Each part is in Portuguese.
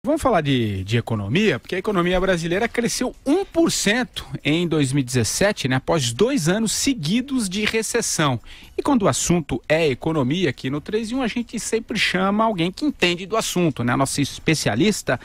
Vamos falar de economia, porque a economia brasileira cresceu 1% em 2017, né, após 2 anos seguidos de recessão. E quando o assunto é economia, aqui no 3 em 1 a gente sempre chama alguém que entende do assunto, né? A nossa especialista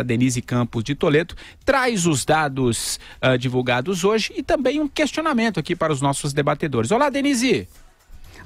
Denise Campos de Toledo, traz os dados divulgados hoje e também um questionamento aqui para os nossos debatedores. Olá, Denise!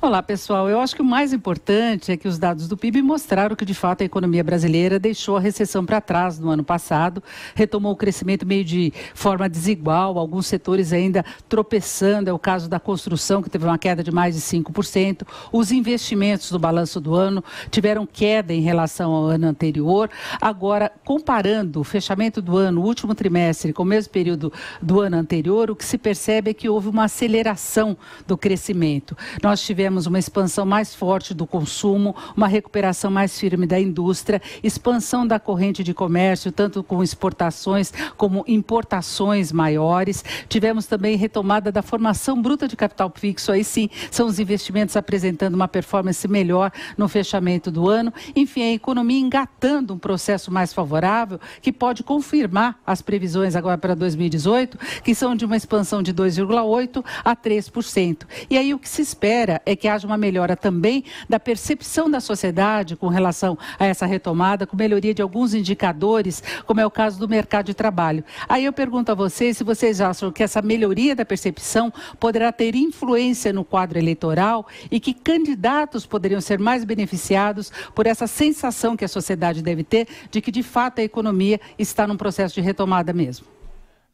Olá, pessoal. Eu acho que o mais importante é que os dados do PIB mostraram que, de fato, a economia brasileira deixou a recessão para trás no ano passado, retomou o crescimento meio de forma desigual, alguns setores ainda tropeçando, é o caso da construção, que teve uma queda de mais de 5%, os investimentos do balanço do ano tiveram queda em relação ao ano anterior. Agora, comparando o fechamento do ano, o último trimestre, com o mesmo período do ano anterior, o que se percebe é que houve uma aceleração do crescimento. Nós tivemos uma expansão mais forte do consumo, uma recuperação mais firme da indústria, expansão da corrente de comércio, tanto com exportações como importações maiores. Tivemos também retomada da formação bruta de capital fixo, aí sim, são os investimentos apresentando uma performance melhor no fechamento do ano. Enfim, a economia engatando um processo mais favorável, que pode confirmar as previsões agora para 2018, que são de uma expansão de 2,8% a 3%. E aí o que se espera é que haja uma melhora também da percepção da sociedade com relação a essa retomada, com melhoria de alguns indicadores, como é o caso do mercado de trabalho. Aí eu pergunto a vocês se vocês acham que essa melhoria da percepção poderá ter influência no quadro eleitoral e que candidatos poderiam ser mais beneficiados por essa sensação que a sociedade deve ter de que, de fato, a economia está num processo de retomada mesmo.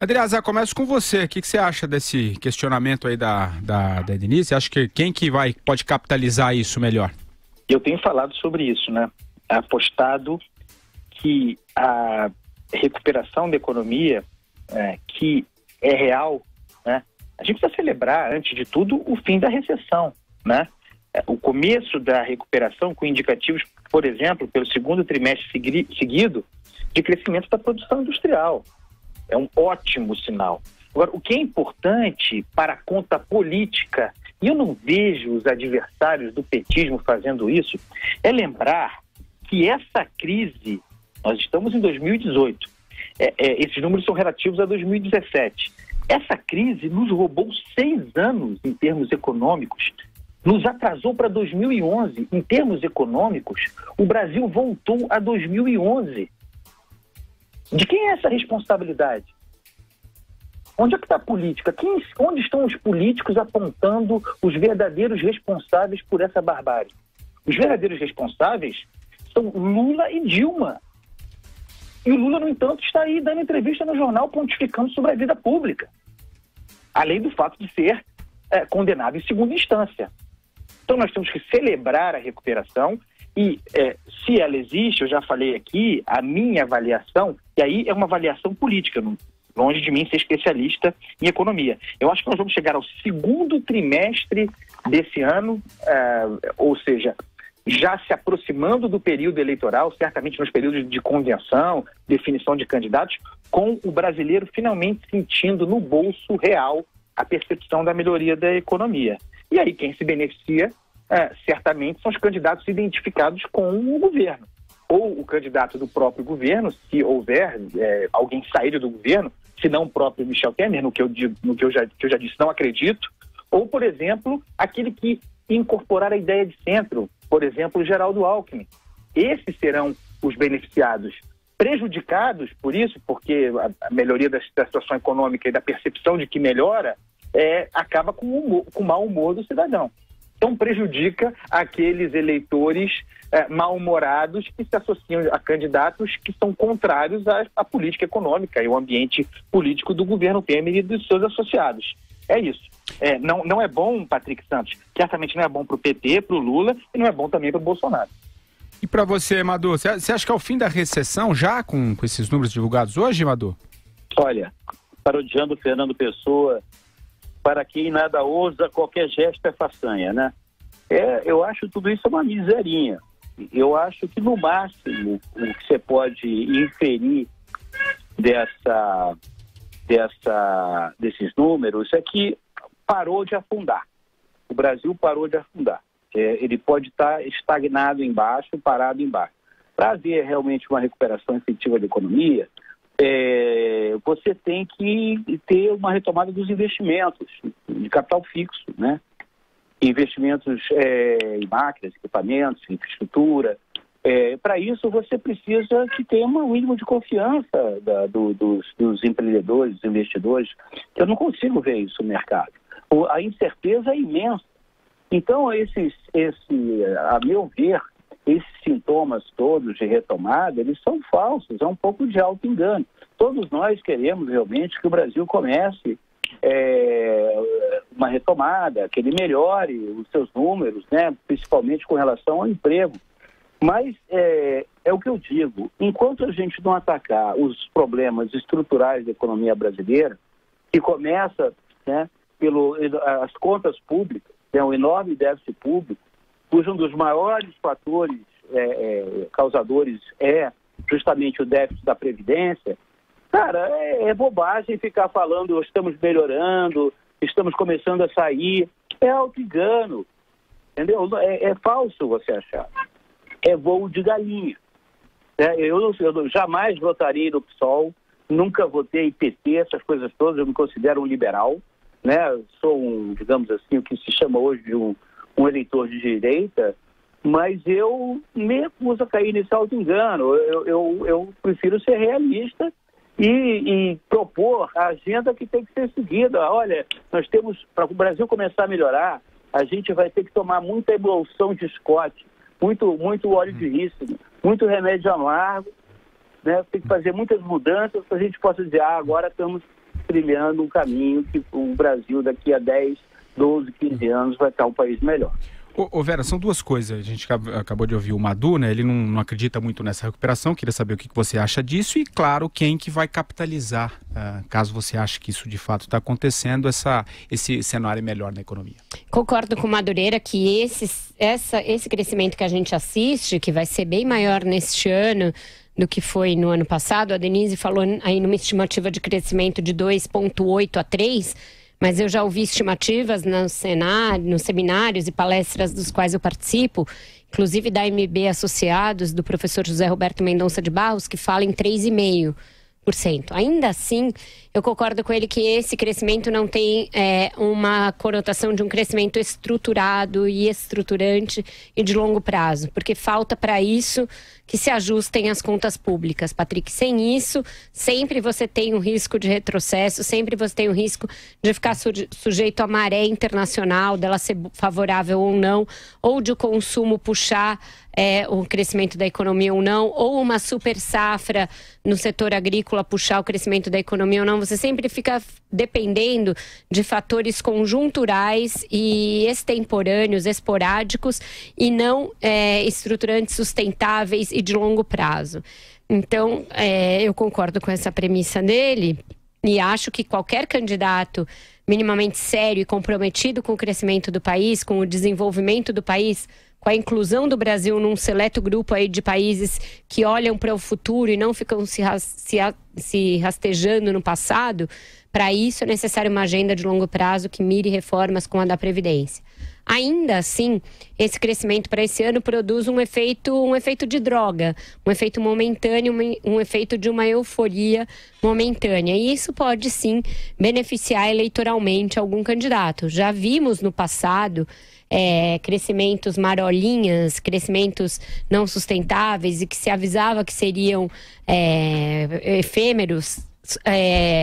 Adriana, começo com você. O que você acha desse questionamento aí da Denise? Acho que quem que pode capitalizar isso melhor? Eu tenho falado sobre isso, né? Apostado que a recuperação da economia, que é real, né? A gente precisa celebrar, antes de tudo, o fim da recessão, né? O começo da recuperação com indicativos, por exemplo, pelo segundo trimestre seguido, de crescimento da produção industrial. É um ótimo sinal. Agora, o que é importante para a conta política, e eu não vejo os adversários do petismo fazendo isso, é lembrar que essa crise, nós estamos em 2018, esses números são relativos a 2017. Essa crise nos roubou 6 anos em termos econômicos, nos atrasou para 2011. Em termos econômicos, o Brasil voltou a 2011. De quem é essa responsabilidade? Onde é que está a política? Onde estão os políticos apontando os verdadeiros responsáveis por essa barbárie? Os verdadeiros responsáveis são Lula e Dilma. E o Lula, no entanto, está aí dando entrevista no jornal pontificando sobre a vida pública. Além do fato de ser condenado em segunda instância. Então nós temos que celebrar a recuperação. E se ela existe, eu já falei aqui, a minha avaliação, e aí é uma avaliação política, longe de mim ser especialista em economia. Eu acho que nós vamos chegar ao segundo trimestre desse ano, ou seja, já se aproximando do período eleitoral, certamente nos períodos de convenção, definição de candidatos, com o brasileiro finalmente sentindo no bolso real a percepção da melhoria da economia. E aí quem se beneficia certamente são os candidatos identificados com o governo. Ou o candidato do próprio governo, se houver alguém sair do governo, se não o próprio Michel Temer, no que eu já disse, não acredito. Ou, por exemplo, aquele que incorporar a ideia de centro, por exemplo, o Geraldo Alckmin. Esses serão os beneficiados. Prejudicados por isso, porque a melhoria da situação econômica e da percepção de que melhora acaba com o mau humor do cidadão. Então prejudica aqueles eleitores mal-humorados que se associam a candidatos que são contrários à política econômica e ao ambiente político do governo Temer e dos seus associados. É isso. Não é bom, Patrick Santos. Certamente não é bom para o PT, para o Lula e não é bom também para o Bolsonaro. E para você, Madu, você acha que é o fim da recessão já com esses números divulgados hoje, Madu? Olha, parodiando Fernando Pessoa, para quem nada ousa, qualquer gesto é façanha, né? Eu acho tudo isso uma miserinha. Eu acho que, no máximo, o que você pode inferir desses números é que parou de afundar. O Brasil parou de afundar. Ele pode estar estagnado embaixo, parado embaixo. para haver realmente uma recuperação efetiva da economia, você tem que ter uma retomada dos investimentos de capital fixo, né? Investimentos em máquinas, equipamentos, infraestrutura. Para isso, você precisa que tenha um mínimo de confiança dos empreendedores, dos investidores. Eu não consigo ver isso no mercado. A incerteza é imensa. Então, a meu ver, esses sintomas todos de retomada, eles são falsos, é um pouco de auto-engano. Todos nós queremos realmente que o Brasil comece uma retomada, que ele melhore os seus números, né? Principalmente com relação ao emprego. Mas é o que eu digo, enquanto a gente não atacar os problemas estruturais da economia brasileira, que começa, né, as contas públicas, um enorme déficit público, cujo um dos maiores fatores causadores é justamente o déficit da Previdência, cara, é bobagem ficar falando estamos melhorando, estamos começando a sair. É auto-engano, entendeu? É falso você achar. É voo de galinha. Eu jamais votaria no PSOL, nunca votei PT, essas coisas todas, eu me considero um liberal, né? Sou digamos assim, o que se chama hoje de um eleitor de direita, mas eu me recuso a cair nesse auto-engano. Eu prefiro ser realista e propor a agenda que tem que ser seguida. Olha, nós temos, para o Brasil começar a melhorar, a gente vai ter que tomar muita emulsão de Scott, muito óleo de rícino, muito remédio amargo, né? Tem que fazer muitas mudanças para a gente possa dizer, agora estamos trilhando um caminho que o Brasil daqui a 10, 12, 15 anos vai estar um país melhor. Vera, são duas coisas. A gente acabou de ouvir o Madu, né? Ele não acredita muito nessa recuperação. Queria saber o que você acha disso e, claro, quem que vai capitalizar, caso você ache que isso de fato está acontecendo, esse cenário melhor na economia. Concordo com o Madureira que esse crescimento que a gente assiste, que vai ser bem maior neste ano do que foi no ano passado, a Denise falou aí numa estimativa de crescimento de 2,8 a 3, mas eu já ouvi estimativas nos seminários e palestras dos quais eu participo, inclusive da MB Associados, do professor José Roberto Mendonça de Barros, que fala em 3,5%. Ainda assim, eu concordo com ele que esse crescimento não tem uma conotação de um crescimento estruturado e estruturante e de longo prazo, porque falta para isso que se ajustem as contas públicas, Patrick. Sem isso, sempre você tem um risco de retrocesso, sempre você tem um risco de ficar sujeito à maré internacional, dela ser favorável ou não, ou de o consumo puxar o crescimento da economia ou não, ou uma super safra no setor agrícola puxar o crescimento da economia ou não. Você sempre fica dependendo de fatores conjunturais e extemporâneos, esporádicos, e não estruturantes, sustentáveis e de longo prazo. Então, eu concordo com essa premissa dele e acho que qualquer candidato minimamente sério e comprometido com o crescimento do país, com o desenvolvimento do país, com a inclusão do Brasil num seleto grupo aí de países que olham para o futuro e não ficam se rastejando no passado, para isso é necessário uma agenda de longo prazo que mire reformas com a da Previdência. Ainda assim, esse crescimento para esse ano produz um efeito de droga, um efeito momentâneo, um efeito de uma euforia momentânea. E isso pode sim beneficiar eleitoralmente algum candidato. Já vimos no passado crescimentos marolinhas, crescimentos não sustentáveis e que se avisava que seriam efêmeros,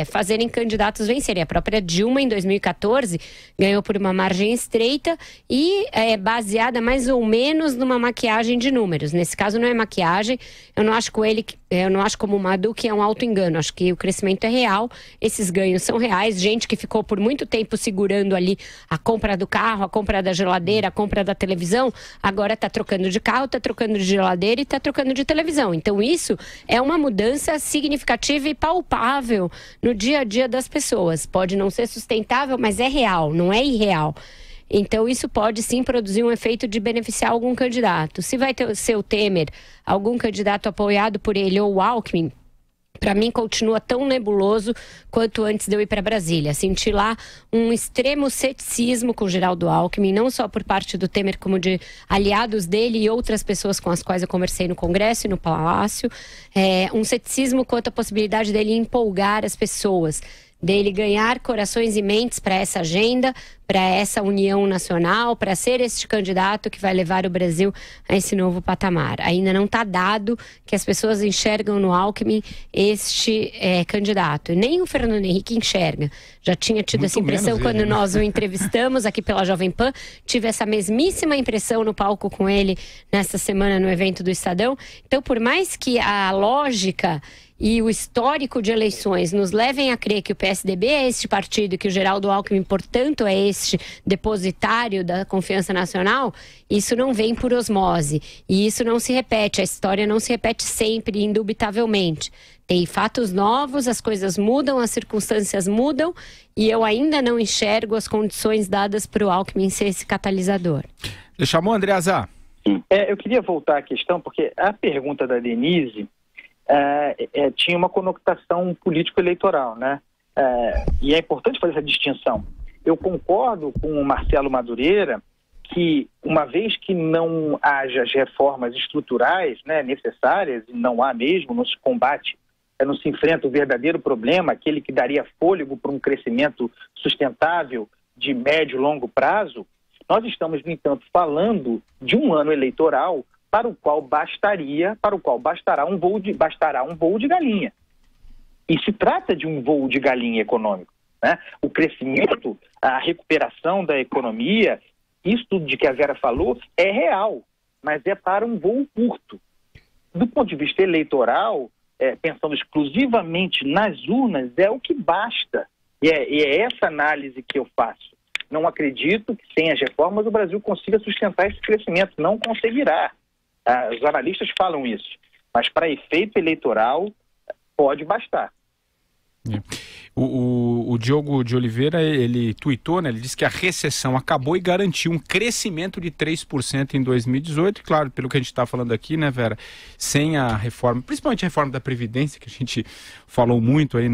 fazerem candidatos vencerem. A própria Dilma, em 2014, ganhou por uma margem estreita e baseada mais ou menos numa maquiagem de números. Nesse caso não é maquiagem, eu não acho como o Madu que é um auto-engano, acho que o crescimento é real, esses ganhos são reais, gente que ficou por muito tempo segurando ali a compra do carro, a compra da geladeira, a compra da televisão, agora está trocando de carro, está trocando de geladeira e está trocando de televisão. Então isso é uma mudança significativa e palpável no dia a dia das pessoas. Pode não ser sustentável, mas é real, não é irreal. Então isso pode sim produzir um efeito de beneficiar algum candidato. Se vai ser o Temer, algum candidato apoiado por ele ou o Alckmin, para mim continua tão nebuloso quanto antes de eu ir para Brasília. Senti lá um extremo ceticismo com o Geraldo Alckmin, não só por parte do Temer, como de aliados dele e outras pessoas com as quais eu conversei no Congresso e no Palácio. Um ceticismo quanto à possibilidade dele empolgar as pessoas, dele ganhar corações e mentes para essa agenda, para essa união nacional, para ser este candidato que vai levar o Brasil a esse novo patamar. Ainda não está dado que as pessoas enxergam no Alckmin este candidato. E nem o Fernando Henrique enxerga. Já tinha tido essa impressão quando nós o entrevistamos aqui pela Jovem Pan. Tive essa mesmíssima impressão no palco com ele nesta semana no evento do Estadão. Então, por mais que a lógica e o histórico de eleições nos levem a crer que o PSDB é este partido e que o Geraldo Alckmin, portanto, é este depositário da confiança nacional, isso não vem por osmose. E isso não se repete, a história não se repete sempre, indubitavelmente. Tem fatos novos, as coisas mudam, as circunstâncias mudam e eu ainda não enxergo as condições dadas para o Alckmin ser esse catalisador. Você chamou, Andreasa? Eu queria voltar à questão, porque a pergunta da Denise tinha uma conotação político-eleitoral, né? E é importante fazer essa distinção. Eu concordo com o Marcelo Madureira que, uma vez que não haja as reformas estruturais, né, necessárias, e não há mesmo, não se combate, não se enfrenta o verdadeiro problema, aquele que daria fôlego para um crescimento sustentável de médio e longo prazo, nós estamos, no entanto, falando de um ano eleitoral para o qual bastará um voo de galinha. E se trata de um voo de galinha econômico, né? O crescimento, a recuperação da economia, isso tudo de que a Vera falou é real, mas é para um voo curto. Do ponto de vista eleitoral, pensando exclusivamente nas urnas, é o que basta. E é essa análise que eu faço. Não acredito que sem as reformas o Brasil consiga sustentar esse crescimento. Não conseguirá. Os analistas falam isso. Mas para efeito eleitoral, pode bastar. O Diogo de Oliveira, ele tuitou, né? Ele disse que a recessão acabou e garantiu um crescimento de 3% em 2018. E claro, pelo que a gente está falando aqui, né, Vera, sem a reforma, principalmente a reforma da Previdência, que a gente falou muito aí,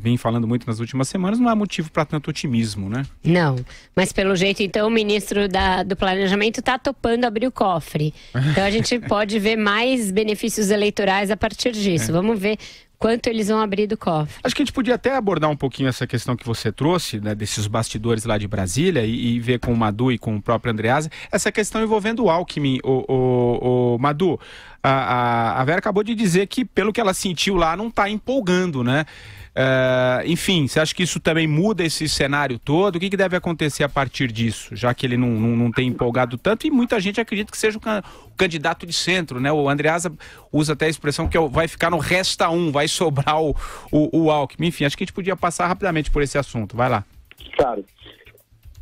vem falando muito nas últimas semanas, não há motivo para tanto otimismo, né? Não, mas pelo jeito, então, o ministro do Planejamento está topando abrir o cofre. Então a gente pode ver mais benefícios eleitorais a partir disso. Vamos ver quanto eles vão abrir do cofre. Acho que a gente podia até abordar um pouquinho essa questão que você trouxe, né, desses bastidores lá de Brasília e ver com o Madu e com o próprio Andreasa, essa questão envolvendo o Alckmin. O Madu, a Vera acabou de dizer que, pelo que ela sentiu lá, não está empolgando, né? Enfim, você acha que isso também muda esse cenário todo? O que deve acontecer a partir disso, já que ele não tem empolgado tanto e muita gente acredita que seja o candidato de centro, né? O Andreasa usa até a expressão que vai ficar no resta um, vai sobrar o Alckmin. Enfim, acho que a gente podia passar rapidamente por esse assunto. Vai lá. Claro.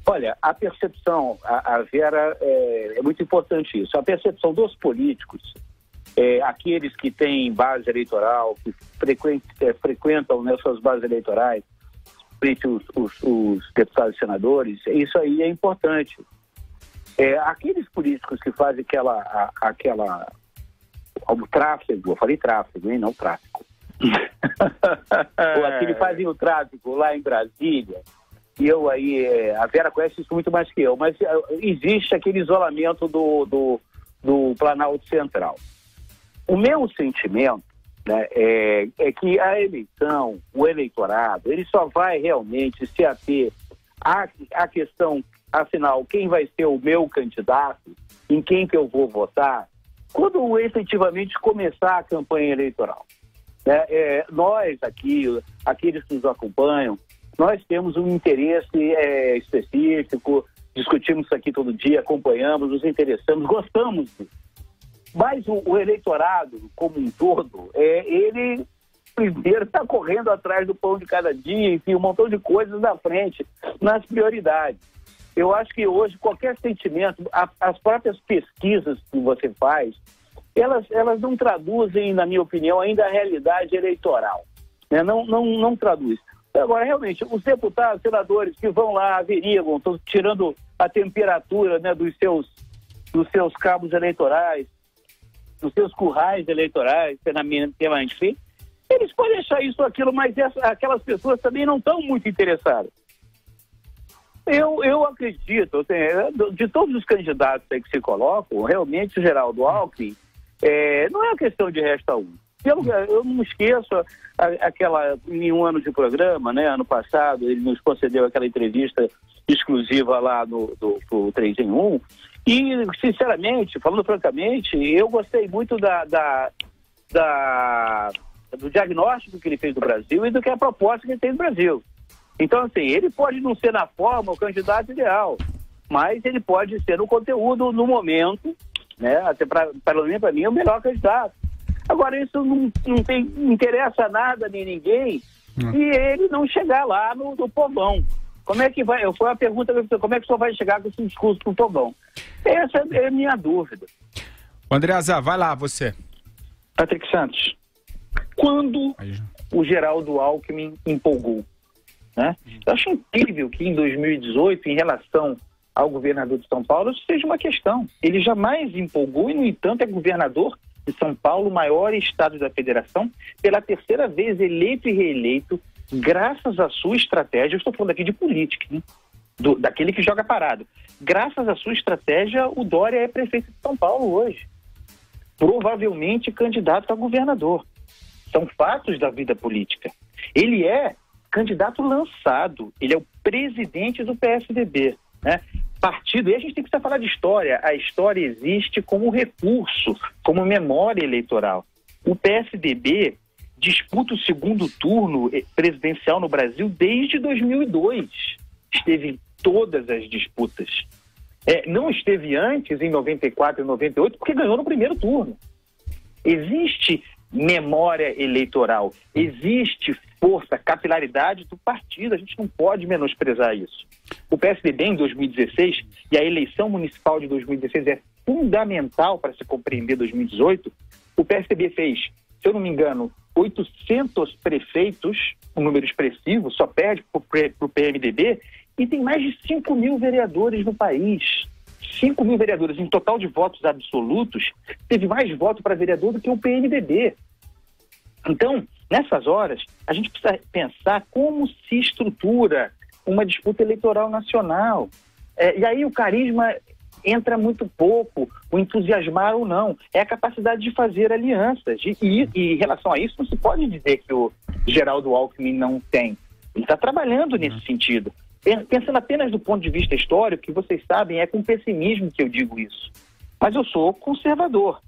Olha, a percepção, a Vera, é muito importante isso. A percepção dos políticos, aqueles que têm base eleitoral, que frequentam nessas bases eleitorais, principalmente os deputados e senadores, isso aí é importante. Aqueles políticos que fazem o tráfego, eu falei tráfego, hein, não tráfico. Ou aqueles que fazem o tráfico lá em Brasília, e eu aí, a Vera conhece isso muito mais que eu, mas existe aquele isolamento do Planalto Central. O meu sentimento, né, é que a eleição, o eleitorado, ele só vai realmente se ater à questão, afinal, quem vai ser o meu candidato, em quem que eu vou votar, quando efetivamente começar a campanha eleitoral. Nós aqui, aqueles que nos acompanham, nós temos um interesse específico, discutimos isso aqui todo dia, acompanhamos, nos interessamos, gostamos disso. Mas o eleitorado, como um todo, ele primeiro está correndo atrás do pão de cada dia, enfim, um montão de coisas na frente, nas prioridades. Eu acho que hoje qualquer sentimento, as próprias pesquisas que você faz, elas não traduzem, na minha opinião, ainda a realidade eleitoral. Né? Não traduz. Agora, realmente, os deputados, senadores que vão lá, averiguam, estão tirando a temperatura, né, dos seus cabos eleitorais, dos seus currais eleitorais, enfim, Eles podem achar isso ou aquilo, mas aquelas pessoas também não estão muito interessadas. Eu acredito, de todos os candidatos aí que se colocam, realmente o Geraldo Alckmin não é uma questão de resta um. Eu não esqueço em um ano de programa, né? Ano passado, ele nos concedeu aquela entrevista exclusiva lá do 3 em 1. E, sinceramente, falando francamente, eu gostei muito do diagnóstico que ele fez do Brasil e do que é a proposta que ele tem do Brasil. Então, assim, ele pode não ser na forma o candidato ideal, mas ele pode ser no conteúdo, no momento, né? Até pelo menos para mim, é o melhor candidato. Agora, isso não interessa nada nem ninguém se ele não chegar lá no povão. Como é que vai? Foi a pergunta, como é que o senhor vai chegar com esse discurso pro povão? Essa é a minha dúvida. André Azar, vai lá, você. Patrick Santos, quando o Geraldo Alckmin empolgou? Né? Eu acho incrível que em 2018, em relação ao governador de São Paulo, isso seja uma questão. Ele jamais empolgou e, no entanto, é governador de São Paulo, o maior estado da federação, pela terceira vez eleito e reeleito, graças à sua estratégia. Eu estou falando aqui de política, hein? Daquele que joga parado. Graças à sua estratégia, o Dória é prefeito de São Paulo hoje. Provavelmente candidato a governador. São fatos da vida política. Ele é candidato lançado, ele é o presidente do PSDB, né? Partido, e a gente tem que falar de história. A história existe como recurso, como memória eleitoral. O PSDB disputa o segundo turno presidencial no Brasil desde 2002. Esteve em todas as disputas. Não esteve antes, em 94 e 98, porque ganhou no primeiro turno. Existe memória eleitoral, existe força, capilaridade do partido, a gente não pode menosprezar isso. O PSDB em 2016, e a eleição municipal de 2016 é fundamental para se compreender 2018, o PSDB fez, se eu não me engano, 800 prefeitos, um número expressivo, só perde para o PMDB, e tem mais de 5 mil vereadores no país. 5 mil vereadores, em total de votos absolutos, teve mais voto para vereador do que o PMDB. Então, nessas horas, a gente precisa pensar como se estrutura uma disputa eleitoral nacional. E aí o carisma entra muito pouco, o entusiasmar ou não. É a capacidade de fazer alianças. E em relação a isso, não se pode dizer que o Geraldo Alckmin não tem. Ele está trabalhando nesse sentido. Pensando apenas do ponto de vista histórico, que vocês sabem, é com pessimismo que eu digo isso. Mas eu sou conservador.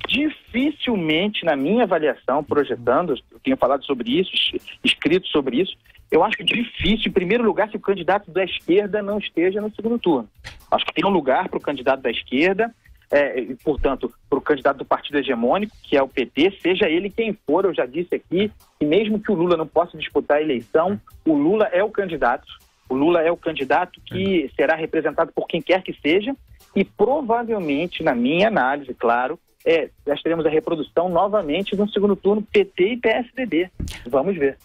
Dificilmente, na minha avaliação, projetando, eu tenho falado sobre isso, escrito sobre isso, eu acho que difícil, em primeiro lugar, se o candidato da esquerda não esteja no segundo turno. Acho que tem um lugar para o candidato da esquerda, e, portanto, para o candidato do partido hegemônico, que é o PT, seja ele quem for. Eu já disse aqui que mesmo que o Lula não possa disputar a eleição, o Lula é o candidato. O Lula é o candidato que será representado por quem quer que seja e provavelmente, na minha análise, claro, nós teremos a reprodução novamente no segundo turno PT e PSDB. Vamos ver.